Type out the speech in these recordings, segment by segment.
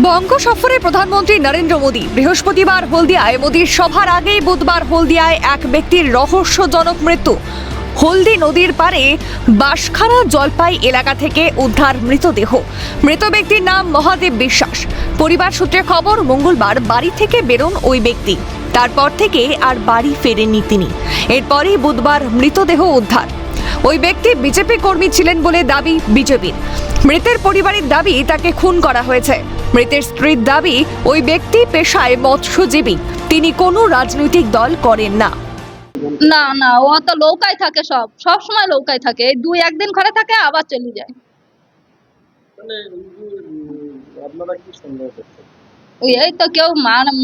বঙ্গ সফরে প্রধানমন্ত্রী নরেন্দ্র মোদী বৃহস্পতিবার হলদিয়ায় মোদীর সভার আগেই বুধবার হলদিয়ায় এক ব্যক্তির রহস্যজনক মৃত্যু। হলদি নদীর পাড়ে বাঁশখানা জলপাই এলাকা থেকে উদ্ধার মৃতদেহ। মৃত ব্যক্তির নাম মহাদেব বিশ্বাস। পরিবার সূত্রে খবর, মঙ্গলবার বাড়ি থেকে বেরোন ওই ব্যক্তি। তারপর থেকে আর বাড়ি ফেরেননি তিনি। এরপরই বুধবার মৃতদেহ উদ্ধার। ওই ব্যক্তি বিজেপি কর্মী ছিলেন বলে দাবি বিজেপির। মৃতের পরিবারের দাবি তাকে খুন করা হয়েছে। মৃতের স্ত্রীর দাবি ওই ব্যক্তি পেশায় মৎস্যজীবী, তিনি কোনো রাজনৈতিক দল করেন না। না না, ও তো নৌকায় থাকে, সব সময় নৌকায় থাকে। দুই একদিন ঘরে থাকে আবার চলে যায়। মানে আপনারা কি সন্দেহ করছেন? ওই এই তো কেউ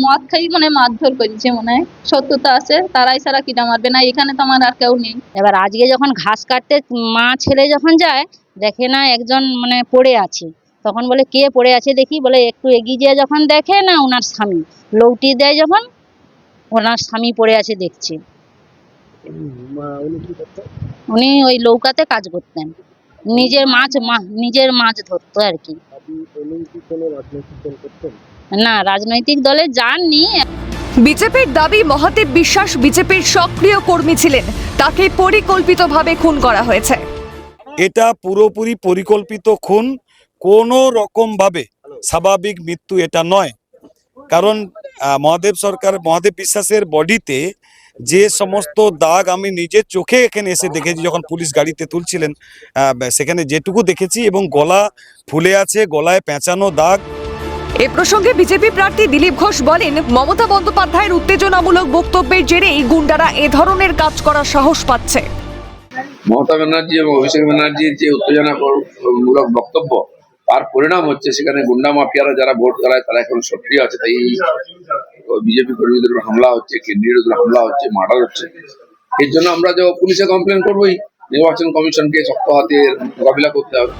মদ খাই মারধর করেছে, মনে হয় সত্যতা আছে। তারাই ছাড়া কিটা মারবে না, এখানে তো আমার আর কেউ নেই। এবার আজকে যখন ঘাস কাটতে মা ছেলে যখন যায়, দেখে না একজন পড়ে আছে। তখন বলে কে পড়ে আছে দেখি, বলে একটু এগিয়ে যেয়ে যখন দেখে না ওনার স্বামী লৌটি দেয়, যখন ওনার স্বামী পড়ে আছে দেখছে। উনি কি করতেন? উনি ওই নৌকাতে কাজ করতেন, নিজের মাছ ধরতো আর কি। উনি কি কোনো রাজনৈতিক দল করতেন? না, রাজনৈতিক দলে যাননি। বিজেপির দাবি মহাদেব বিশ্বাস বিজেপির সক্রিয় কর্মী ছিলেন, তাকে পরিকল্পিতভাবে খুন করা হয়েছে। এটা পুরোপুরি পরিকল্পিত খুন, কোনো রকম ভাবে স্বাভাবিক মৃত্যু এটা নয়। কারণ মহাদেব বিশ্বাসের বডিতে যে সমস্ত দাগ আমি নিজের চোখে এখানে এসে দেখেছি, যখন পুলিশ গাড়িতে তুলছিলেন সেখানে যেটুকু দেখেছি, এবং গলা ফুলে আছে, গলায় পেঁচানো দাগ। এ প্রসঙ্গে বিজেপি প্রার্থী দিলীপ ঘোষ বলেন, মমতা বন্দ্যোপাধ্যায়ের উত্তেজনামূলক বক্তব্যের জেরেই গুন্ডারা এ ধরনের কাজ করার সাহস পাচ্ছে। মমতা ব্যানার্জি এবং অভিষেক ব্যানার্জির যে উত্তেজনামূলক বক্তব্য, তার পরিণাম হচ্ছে সেখানে গুন্ডা মাফিয়ারা যারা ভোট করায় তারা এখন সক্রিয় আছে। তাই বিজেপি কর্মীদের উপর হামলা হচ্ছে, কেন্দ্রীয় উপর হামলা হচ্ছে, মার্ডার হচ্ছে। এর জন্য আমরা যে পুলিশে কমপ্লেন করবোই, নির্বাচন কমিশনকে শক্ত হাতে মোকাবিলা করতে হবে।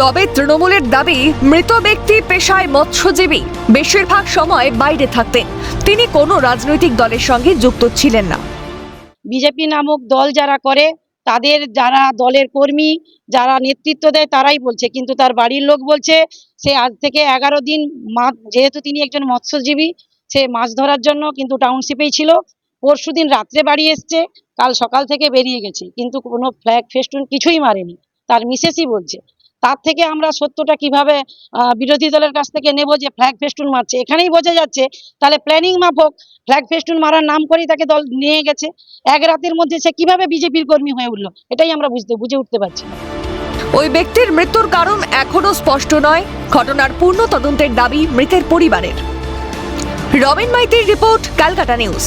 তবে তৃণমূলের দাবি, মৃত ব্যক্তি পেশায় মৎস্যজীবী, বেশিরভাগ সময় বাইরে থাকতেন, তিনি কোনো রাজনৈতিক দলের সঙ্গে যুক্ত ছিলেন না। বিজেপি নামক দল যারা করে, তাদের যারা দলের কর্মী যারা নেতৃত্ব দেয় তারাই বলছে, কিন্তু তার বাড়ির লোক বলছে সে আজ থেকে 11 দিন যেহেতু তিনি একজন মৎস্যজীবী, সে মাছ ধরার জন্য কিন্তু টাউনশিপেই ছিল। পরশুদিন রাত্রে বাড়ি এসছে, কাল সকাল থেকে বেরিয়ে গেছে, কিন্তু কোনো ফ্ল্যাগ ফেস্টুন কিছুই মারেনি, তার মিসেসই বলছে। তার থেকে আমরা সত্যটা কিভাবে বিরোধী দলের কাছ থেকে নেব যে ফ্ল্যাগ ফেস্টুন মারছে? এখানেই বোঝা যাচ্ছে তাহলে প্ল্যানিং মাফক ফ্ল্যাগ ফেস্টুন মারার নাম করেই তাকে দল নিয়ে গেছে। এক রাতের মধ্যে সে কিভাবে বিজেপির কর্মী হয়ে উঠলো, এটাই আমরা বুঝে উঠতে পারছি না। ওই ব্যক্তির মৃত্যুর কারণ এখনো স্পষ্ট নয়। ঘটনার পূর্ণ তদন্তের দাবি মৃতের পরিবারের। রবিন মাইতির রিপোর্ট, ক্যালকাটা নিউজ।